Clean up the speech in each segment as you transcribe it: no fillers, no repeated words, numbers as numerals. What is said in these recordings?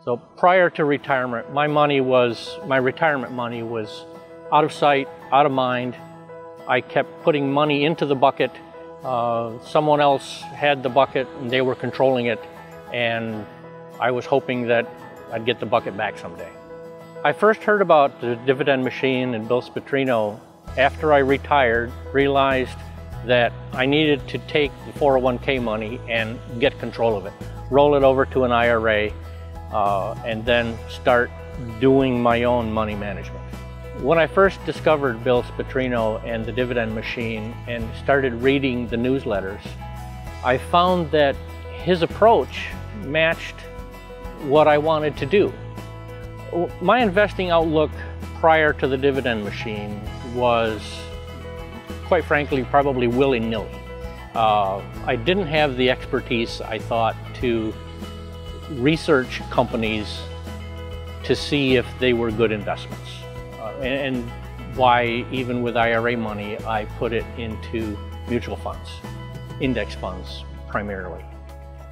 So prior to retirement, my retirement money was out of sight, out of mind. I kept putting money into the bucket. Someone else had the bucket and they were controlling it, and I was hoping that I'd get the bucket back someday. I first heard about the Dividend machine and Bill Spatrino after I retired, realized that I needed to take the 401k money and get control of it, roll it over to an IRA, and then start doing my own money management. When I first discovered Bill Spatrino and the Dividend machine and started reading the newsletters, I found that his approach matched what I wanted to do. My investing outlook prior to the Dividend machine was, quite frankly, probably willy-nilly. I didn't have the expertise, I thought, to research companies to see if they were good investments. And why, even with IRA money, I put it into mutual funds, index funds primarily.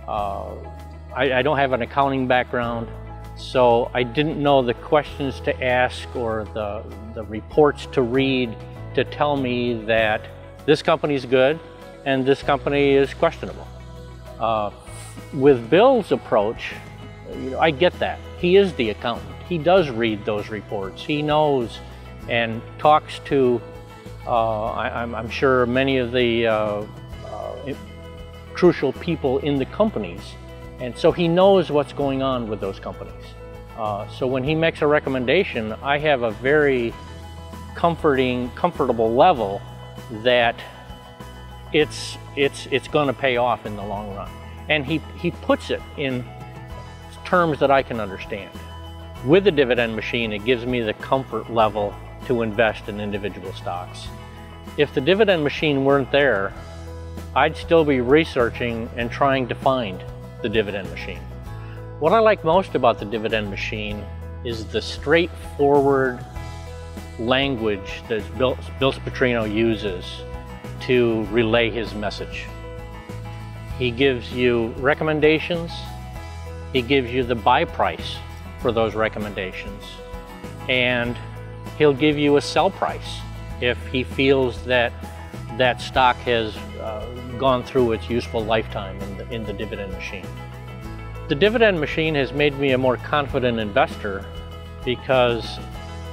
I don't have an accounting background, so I didn't know the questions to ask or the reports to read to tell me that this company is good and this company is questionable. With Bill's approach, I get that. He is the accountant. He does read those reports. He knows and talks to, I'm sure, many of the crucial people in the companies. And so he knows what's going on with those companies. So when he makes a recommendation, I have a very comfortable level that it's going to pay off in the long run. And he puts it in terms that I can understand. With the Dividend machine, it gives me the comfort level to invest in individual stocks. If the Dividend machine weren't there, I'd still be researching and trying to find the Dividend machine. What I like most about the Dividend machine is the straightforward language that Bill Spatrino uses to relay his message. He gives you recommendations. He gives you the buy price for those recommendations, and he'll give you a sell price if he feels that that stock has gone through its useful lifetime in the Dividend machine. The Dividend machine has made me a more confident investor because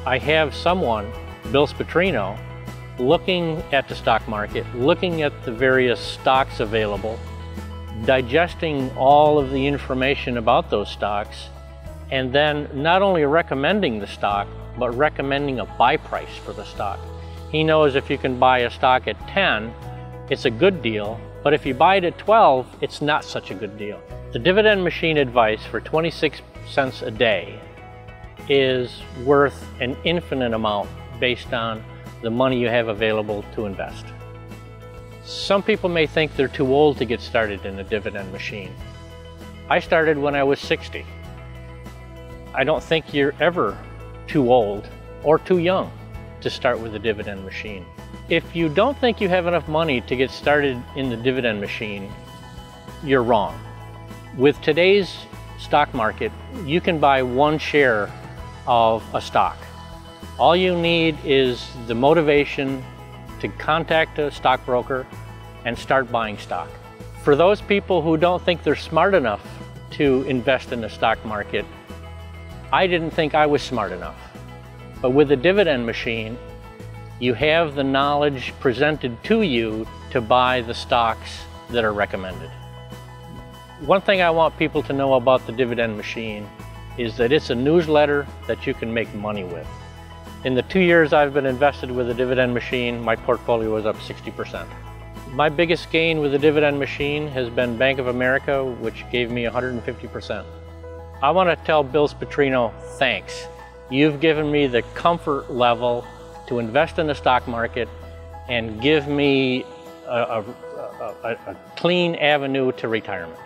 I have someone, Bill Spatrino, looking at the stock market, looking at the various stocks available, digesting all of the information about those stocks, and then not only recommending the stock, but recommending a buy price for the stock. He knows if you can buy a stock at 10, it's a good deal, but if you buy it at 12, it's not such a good deal. The Dividend machine advice for 26 cents a day is worth an infinite amount based on the money you have available to invest. Some people may think they're too old to get started in the Dividend machine. I started when I was 60. I don't think you're ever too old or too young to start with the Dividend machine. If you don't think you have enough money to get started in the Dividend machine, you're wrong. With today's stock market, you can buy one share of a stock. All you need is the motivation to contact a stockbroker and start buying stock. For those people who don't think they're smart enough to invest in the stock market, I didn't think I was smart enough. But with the Dividend machine, you have the knowledge presented to you to buy the stocks that are recommended. One thing I want people to know about the Dividend machine is that it's a newsletter that you can make money with. In the 2 years I've been invested with the Dividend machine, my portfolio is up 60%. My biggest gain with the Dividend machine has been Bank of America, which gave me 150%. I want to tell Bill Spatrino, thanks. You've given me the comfort level to invest in the stock market and give me a clean avenue to retirement.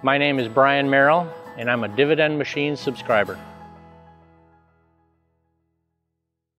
My name is Merrill, and I'm a Dividend machine subscriber.